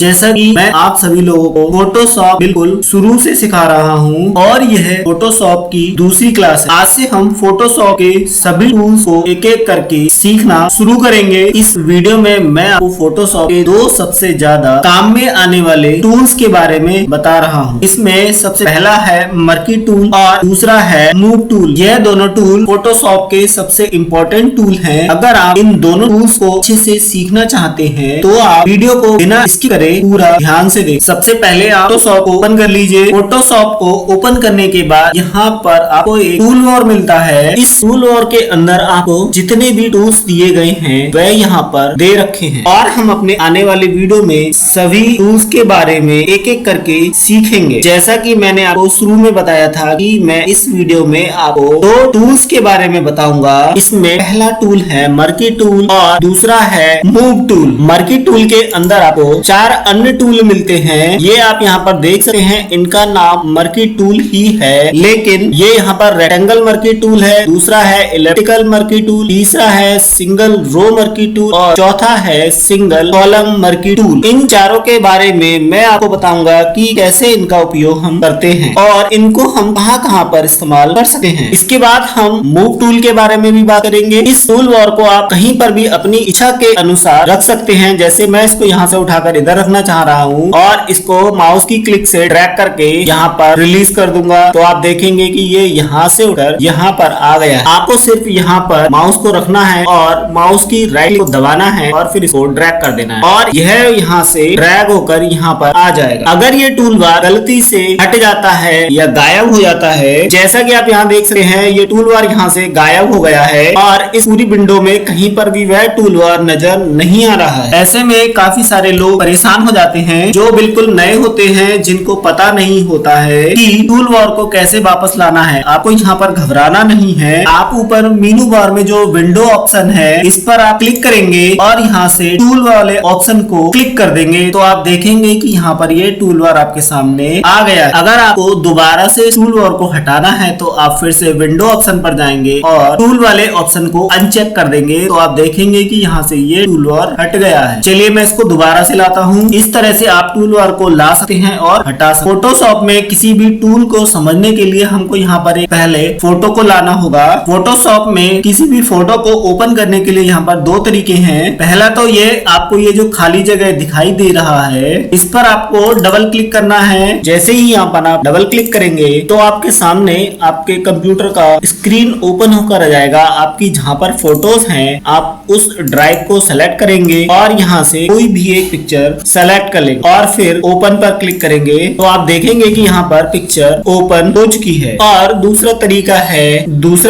जैसा कि मैं आप सभी लोगों को फोटोशॉप बिल्कुल शुरू से सिखा रहा हूं और यह फोटोशॉप की दूसरी क्लास है। आज से हम फोटोशॉप के सभी टूल्स को एक एक करके सीखना शुरू करेंगे। इस वीडियो में मैं आपको फोटोशॉप के दो सबसे ज्यादा काम में आने वाले टूल्स के बारे में बता रहा हूं। इसमें सबसे पहला है मर्की टूल और दूसरा है मूव टूल। यह दोनों टूल फोटोशॉप के सबसे इम्पोर्टेंट टूल हैं। अगर आप इन दोनों टूल्स को अच्छे से सीखना चाहते हैं तो आप वीडियो को बिना स्किप करे पूरा ध्यान से देखें। सबसे पहले आप फोटोशॉप को ओपन कर लीजिए। फोटोशॉप को ओपन करने के बाद यहाँ पर आपको एक टूल बार मिलता है। इस टूल बार के अंदर आपको जितने भी टूल्स दिए गए हैं वह यहाँ पर दे रखे हैं और हम अपने आने वाले वीडियो में सभी टूल्स के बारे में एक एक करके सीखेंगे। जैसा कि मैंने आपको शुरू में बताया था कि मैं इस वीडियो में आपको दो टूल्स के बारे में बताऊंगा। इसमें पहला टूल है मर्की टूल और दूसरा है मूव टूल। मर्की टूल के अंदर आपको चार अन्य टूल मिलते हैं। ये आप यहाँ पर देख सकते हैं, इनका नाम मर्की टूल ही है, लेकिन ये यहाँ पर रेक्टेंगल मर्की टूल है, दूसरा है इलेक्ट्रिकल मर्की टूल, तीसरा है सिंगल रो मर्की टूल और चौथा है सिंगल कॉलम मर्की टूल। इन चारों के बारे में मैं आपको बताऊंगा कि कैसे इनका उपयोग हम करते हैं और इनको हम कहाँ पर इस्तेमाल कर सकते हैं। इसके बाद हम मूव टूल के बारे में भी बात करेंगे। इस टूल बार को आप कहीं पर भी अपनी इच्छा के अनुसार रख सकते हैं। जैसे मैं इसको यहाँ से उठाकर इधर रखना चाह रहा हूँ और इसको माउस की क्लिक से ड्रैग करके यहाँ पर रिलीज कर दूंगा तो आप देखेंगे कि ये यहाँ से उठकर यहाँ पर आ गया है। आपको सिर्फ यहाँ पर माउस को रखना है और माउस की राइट को दबाना है और फिर इसको ड्रैग कर देना है और यह यहाँ से ड्रैग होकर यहाँ पर आ जाएगा। अगर ये टूल बार गलती से हट जाता है या गायब हो जाता है, जैसा कि आप यहाँ देख सकते हैं, ये टूल बार यहाँ से गायब हो गया है और इस पूरी विंडो में कहीं पर भी वह टूल बार नजर नहीं आ रहा है। ऐसे में काफी सारे लोग परेशान हो जाते हैं जो बिल्कुल नए होते हैं, जिनको पता नहीं होता है कि टूल बार को कैसे वापस लाना है। आपको यहाँ पर घबराना नहीं है। आप ऊपर मेनू बार में जो विंडो ऑप्शन है इस पर आप क्लिक करेंगे और यहाँ से टूल वाले ऑप्शन को क्लिक कर देंगे तो आप देखेंगे कि यहाँ पर ये टूल बार आपके सामने आ गया है। अगर आपको दोबारा से टूल बार को हटाना है तो आप फिर से विंडो ऑप्शन पर जाएंगे और टूल वाले ऑप्शन को अनचेक कर देंगे तो आप देखेंगे कि यहाँ से ये टूल बार हट गया है। चलिए मैं इसको दोबारा से लाता हूँ। इस तरह से आप टूल बार को ला सकते हैं और हटा सकते हैं। फोटोशॉप में किसी भी टूल को समझने के लिए हमको यहाँ पर एक पहले फोटो को लाना होगा। फोटोशॉप में किसी भी फोटो को ओपन करने के लिए यहाँ पर दो तरीके हैं। पहला तो ये आपको ये जो खाली जगह दिखाई दे रहा है इस पर आपको डबल क्लिक करना है। जैसे ही यहाँ पर आप डबल क्लिक करेंगे तो आपके सामने आपके कंप्यूटर का स्क्रीन ओपन होकर आ जाएगा। आपकी जहाँ पर फोटोज हैं आप उस ड्राइव को सेलेक्ट करेंगे और यहाँ से कोई भी एक पिक्चर सेलेक्ट कर लेंगे और फिर ओपन पर क्लिक करेंगे तो आप देखेंगे कि यहाँ पर पिक्चर ओपन हो चुकी है। और दूसरा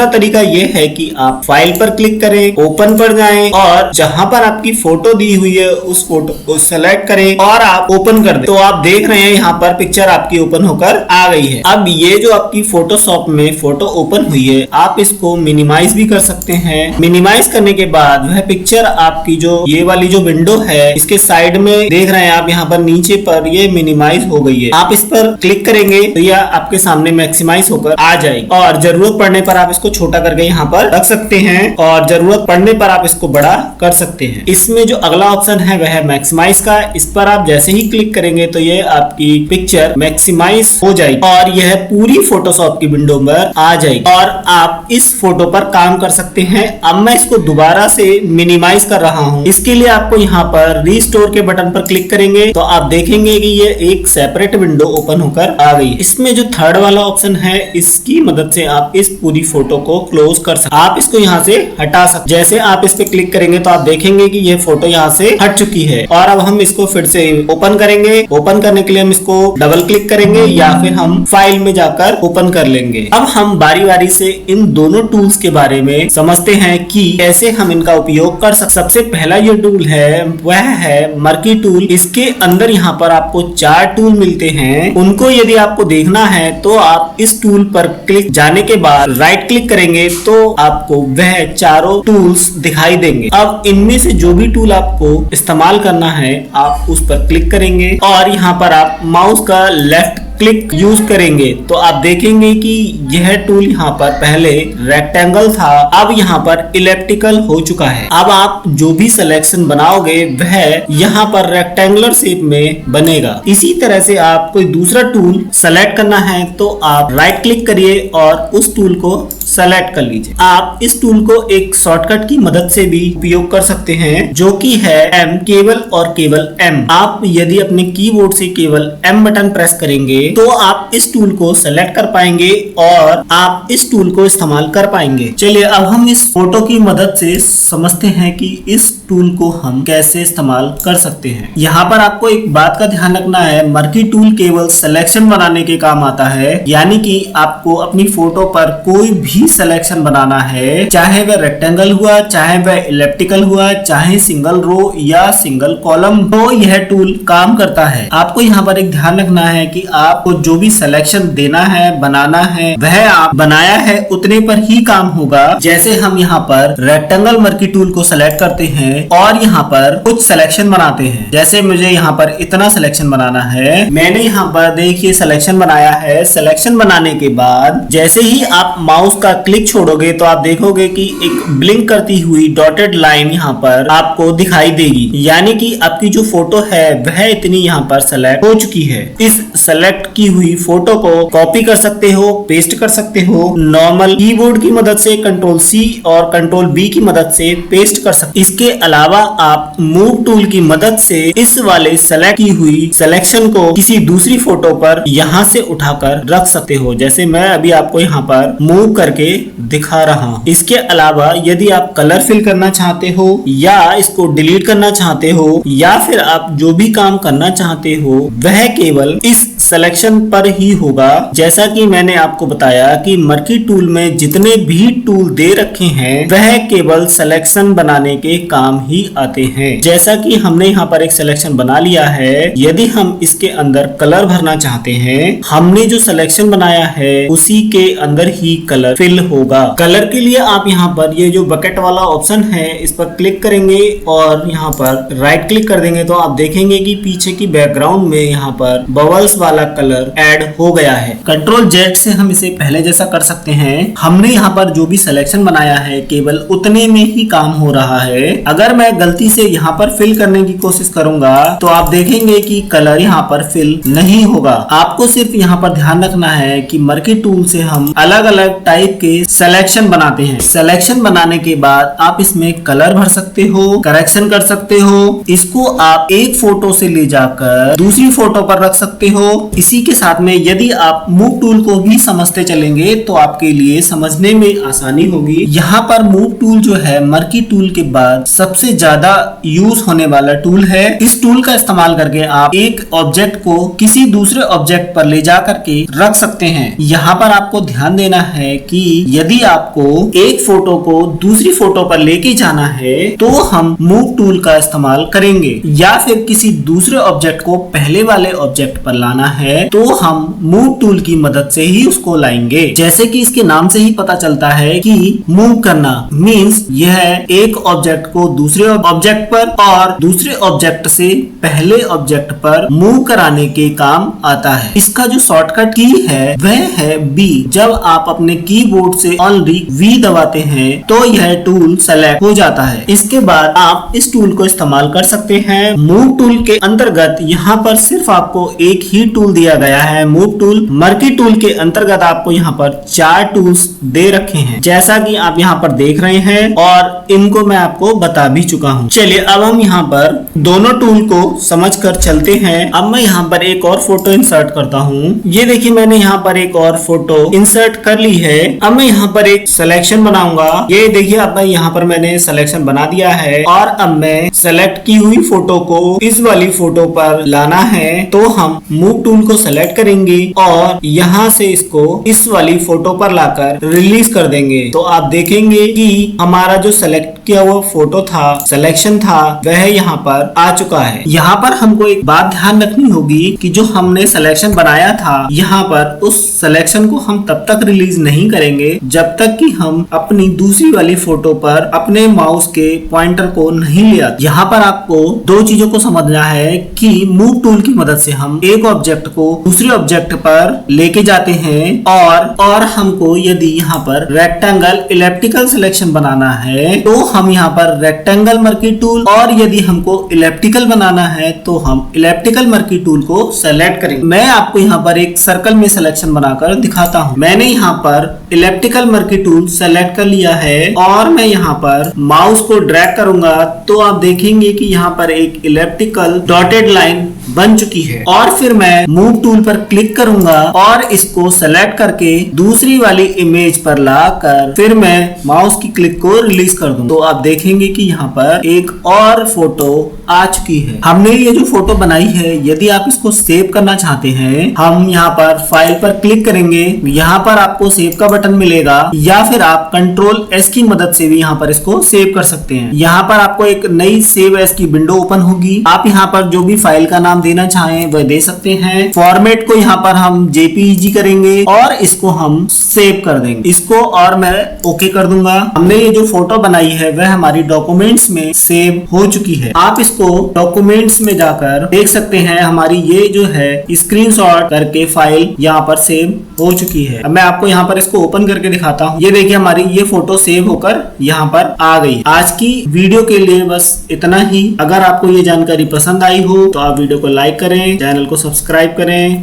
तरीका ये है कि आप फाइल पर क्लिक करें, ओपन पर जाएं और जहाँ पर आपकी फोटो दी हुई है उस फोटो को सेलेक्ट करें और आप ओपन कर दें तो आप देख रहे हैं यहाँ पर पिक्चर आपकी ओपन होकर आ गई है। अब ये जो आपकी फोटोशॉप में फोटो ओपन हुई है आप इसको मिनिमाइज भी कर सकते हैं। मिनिमाइज करने के बाद वह पिक्चर आपकी जो ये वाली जो विंडो है इसके साइड में देख रहे हैं आप, यहाँ पर नीचे पर ये मिनिमाइज हो गई है। आप इस पर क्लिक करेंगे तो यह आपके सामने मैक्सिमाइज होकर आ जाएगी और जरूरत पड़ने पर आप इसको छोटा करके यहाँ पर रख सकते हैं और जरूरत पड़ने पर आप इसको बड़ा कर सकते हैं। इसमें जो अगला ऑप्शन है वह है मैक्सिमाइज का। इस पर आप जैसे ही क्लिक करेंगे तो ये आपकी पिक्चर मैक्सिमाइज हो जाएगी और यह पूरी फोटोशॉप की विंडो पर आ जाएगी और आप इस फोटो पर काम कर सकते हैं। अब मैं इसको दोबारा से मिनिमाइज कर रहा हूँ। इसके लिए आपको यहाँ पर रिस्टोर के बटन पर क्लिक करेंगे तो आप देखेंगे कि ये एक सेपरेट विंडो ओपन होकर आ गई। इसमें जो थर्ड वाला ऑप्शन है इसकी मदद से आप इस पूरी फोटो को क्लोज कर सकते। आप इसको यहाँ से हटा सकते। जैसे आप इस पे क्लिक करेंगे तो आप देखेंगे कि ये फोटो यहाँ से हट चुकी है और अब हम इसको फिर से ओपन करेंगे। ओपन करने के लिए हम इसको डबल क्लिक करेंगे या फिर हम फाइल में जाकर ओपन कर लेंगे। अब हम बारी बारी से इन दोनों टूल्स के बारे में समझते हैं कि कैसे हम इनका उपयोग कर सकते। सबसे पहला ये टूल है वह है मर्की टूल। इसके अंदर यहाँ पर आपको चार टूल मिलते हैं। उनको यदि आपको देखना है तो आप इस टूल पर क्लिक जाने के बाद राइट क्लिक करेंगे तो आपको वह चारों टूल्स दिखाई देंगे। अब इनमें से जो भी टूल आपको इस्तेमाल करना है आप उस पर क्लिक करेंगे और यहाँ पर आप माउस का लेफ्ट क्लिक यूज करेंगे तो आप देखेंगे कि यह टूल यहाँ पर पहले रेक्टेंगल था, अब यहाँ पर इलिप्टिकल हो चुका है। अब आप जो भी सिलेक्शन बनाओगे वह यहाँ पर रेक्टेंगुलर शेप में बनेगा। इसी तरह से आप कोई दूसरा टूल सेलेक्ट करना है तो आप राइट क्लिक करिए और उस टूल को सेलेक्ट कर लीजिए। आप इस टूल को एक शॉर्टकट की मदद से भी उपयोग कर सकते हैं जो कि है M, केवल और केवल M। आप यदि अपने कीबोर्ड से केवल M बटन प्रेस करेंगे तो आप इस टूल को सेलेक्ट कर पाएंगे और आप इस टूल को इस्तेमाल कर पाएंगे। चलिए अब हम इस फोटो की मदद से समझते हैं कि इस टूल को हम कैसे इस्तेमाल कर सकते हैं। यहाँ पर आपको एक बात का ध्यान रखना है, मर्की टूल केवल सिलेक्शन बनाने के काम आता है, यानी कि आपको अपनी फोटो पर कोई भी सिलेक्शन बनाना है, चाहे वह रेक्टेंगल हुआ, चाहे वह इलिप्टिकल हुआ, चाहे सिंगल रो या सिंगल कॉलम, तो यह टूल काम करता है। आपको यहाँ पर एक ध्यान रखना है कि आपको जो भी सिलेक्शन देना है, बनाना है, वह आप बनाया है उतने पर ही काम होगा। जैसे हम यहाँ पर रेक्टेंगल मर्की टूल को सेलेक्ट करते हैं और यहाँ पर कुछ सिलेक्शन बनाते हैं। जैसे मुझे यहाँ पर इतना सिलेक्शन बनाना है, मैंने यहाँ पर देखिए सिलेक्शन बनाया है। सिलेक्शन बनाने के बाद जैसे ही आप माउस का क्लिक छोड़ोगे तो आप देखोगे कि एक ब्लिंक करती हुई डॉटेड लाइन यहाँ पर आपको दिखाई देगी, यानी कि आपकी जो फोटो है वह इतनी यहाँ पर सेलेक्ट हो चुकी है। इस सेलेक्ट की हुई फोटो को कॉपी कर सकते हो, पेस्ट कर सकते हो, नॉर्मल कीबोर्ड की मदद से Ctrl+C और Ctrl+V की मदद से पेस्ट कर सकते। इसके अलावा आप मूव टूल की मदद से इस वाले सेलेक्ट की हुई सिलेक्शन को किसी दूसरी फोटो पर यहाँ से उठाकर रख सकते हो, जैसे मैं अभी आपको यहाँ पर मूव करके दिखा रहा हूँ। इसके अलावा यदि आप कलर फिल करना चाहते हो या इसको डिलीट करना चाहते हो या फिर आप जो भी काम करना चाहते हो वह केवल इस सिलेक्शन पर ही होगा। जैसा कि मैंने आपको बताया कि मर्की टूल में जितने भी टूल दे रखे हैं वह केवल सिलेक्शन बनाने के काम ही आते हैं। जैसा कि हमने यहाँ पर एक सिलेक्शन बना लिया है, यदि हम इसके अंदर कलर भरना चाहते हैं, हमने जो सिलेक्शन बनाया है उसी के अंदर ही कलर फिल होगा। कलर के लिए आप यहाँ पर ये जो बकेट वाला ऑप्शन है इस पर क्लिक करेंगे और यहाँ पर राइट क्लिक कर देंगे तो आप देखेंगे कि पीछे की बैकग्राउंड में यहाँ पर बबल्स वाला कलर ऐड हो गया है। Ctrl+Z से हम इसे पहले जैसा कर सकते हैं। हमने यहाँ पर जो भी सिलेक्शन बनाया है केवल उतने में ही काम हो रहा है। अगर मैं गलती से यहाँ पर फिल करने की कोशिश करूंगा तो आप देखेंगे कि कलर यहाँ पर फिल नहीं होगा। आपको सिर्फ यहाँ पर ध्यान रखना है कि मर्की टूल से हम अलग अलग टाइप के सिलेक्शन बनाते हैं। सिलेक्शन बनाने के बाद आप इसमें कलर भर सकते हो, करेक्शन कर सकते हो। इसको आप एक फोटो से ले जाकर दूसरी फोटो पर रख सकते हो। इसी के साथ में यदि आप मूव टूल को भी समझते चलेंगे तो आपके लिए समझने में आसानी होगी। यहाँ पर मूव टूल जो है मर्की टूल के बाद सबसे ज्यादा यूज होने वाला टूल है। इस टूल का इस्तेमाल करके आप एक ऑब्जेक्ट को किसी दूसरे ऑब्जेक्ट पर ले जा करके रख सकते हैं। यहाँ पर आपको ध्यान देना है कि यदि आपको एक फोटो को दूसरी फोटो पर लेके जाना है तो हम मूव टूल का इस्तेमाल करेंगे, या फिर किसी दूसरे ऑब्जेक्ट को पहले वाले ऑब्जेक्ट पर लाना है तो हम मूव टूल की मदद से ही उसको लाएंगे। जैसे कि इसके नाम से ही पता चलता है कि मूव करना मीन्स यह एक ऑब्जेक्ट को दूसरे ऑब्जेक्ट पर और दूसरे ऑब्जेक्ट से पहले ऑब्जेक्ट पर मूव कराने के काम आता है। इसका जो शॉर्टकट की है वह है B। जब आप अपने कीबोर्ड से ओनली V दबाते हैं तो यह टूल सेलेक्ट हो जाता है। इसके बाद आप इस टूल को इस्तेमाल कर सकते हैं। मूव टूल के अंतर्गत यहाँ पर सिर्फ आपको एक ही टूल दिया गया है, मूव टूल। मर्की टूल के अंतर्गत आपको यहाँ पर 4 टूल्स दे रखे हैं, जैसा कि आप यहाँ पर देख रहे हैं और इनको मैं आपको बता भी चुका हूँ। चलिए अब हम यहाँ पर दोनों टूल को समझकर चलते हैं। अब मैं यहाँ पर एक और फोटो इंसर्ट करता हूँ। ये देखिए मैंने यहाँ पर एक और फोटो इंसर्ट कर ली है। अब मैं यहाँ पर एक सिलेक्शन बनाऊंगा। ये देखिए अब मैं यहाँ पर मैंने सिलेक्शन बना दिया है और अब मैं सेलेक्ट की हुई फोटो को इस वाली फोटो पर लाना है तो हम मूव टूल को सेलेक्ट करेंगे और यहाँ से इसको इस वाली फोटो पर लाकर रिलीज कर देंगे तो आप देखेंगे कि हमारा जो सेलेक्ट किया हुआ फोटो था, सिलेक्शन था, वह यहाँ पर आ चुका है। यहाँ पर हमको एक बात ध्यान रखनी होगी कि जो हमने सिलेक्शन बनाया था यहाँ पर उस सिलेक्शन को हम तब तक रिलीज नहीं करेंगे जब तक कि हम अपनी दूसरी वाली फोटो पर अपने माउस के पॉइंटर को नहीं ले आते। यहाँ पर आपको दो चीजों को समझना है कि मूव टूल की मदद से हम एक ऑब्जेक्ट ऑब्जेक्ट को दूसरे ऑब्जेक्ट पर लेके जाते हैं और हमको यदि यहाँ पर रेक्टेंगल इलिप्टिकल सिलेक्शन बनाना है तो हम यहाँ पर रेक्टेंगल मर्की टूल, और यदि हमको इलिप्टिकल बनाना है तो हम इलिप्टिकल मर्की टूल को सेलेक्ट करेंगे। मैं आपको यहाँ पर एक सर्कल में सिलेक्शन बनाकर दिखाता हूँ। मैंने यहाँ पर इलिप्टिकल मर्की टूल सेलेक्ट कर लिया है और मैं यहाँ पर माउस को ड्रैग करूंगा तो आप देखेंगे कि यहाँ पर एक इलिप्टिकल डॉटेड लाइन बन चुकी है। और फिर मैं मूव टूल पर क्लिक करूंगा और इसको सेलेक्ट करके दूसरी वाली इमेज पर लाकर फिर मैं माउस की क्लिक को रिलीज कर दूं तो आप देखेंगे कि यहाँ पर एक और फोटो आ चुकी है। हमने ये जो फोटो बनाई है, यदि आप इसको सेव करना चाहते हैं, हम यहाँ पर फाइल पर क्लिक करेंगे, यहाँ पर आपको सेव का बटन मिलेगा या फिर आप कंट्रोल एस की मदद से भी यहाँ पर इसको सेव कर सकते हैं। यहाँ पर आपको एक नई सेव एज की विंडो ओपन होगी। आप यहाँ पर जो भी फाइल का नाम देना चाहें वह दे सकते हैं। फॉर्मेट को यहाँ पर हम जेपीईजी करेंगे और इसको हम सेव कर देंगे। इसको और मैं ओके कर दूंगा। हमने ये जो फोटो बनाई है वह हमारी डॉक्यूमेंट्स में सेव हो चुकी है। आप इसको डॉक्यूमेंट्स में जाकर देख सकते हैं, हमारी ये जो है स्क्रीनशॉट करके फाइल यहाँ पर सेव हो चुकी है। अब मैं आपको यहाँ पर इसको ओपन करके दिखाता हूँ। ये देखिए हमारी ये फोटो सेव होकर यहाँ पर आ गई। आज की वीडियो के लिए बस इतना ही। अगर आपको ये जानकारी पसंद आई हो तो आप वीडियो को लाइक करें, चैनल को सब्सक्राइब करें।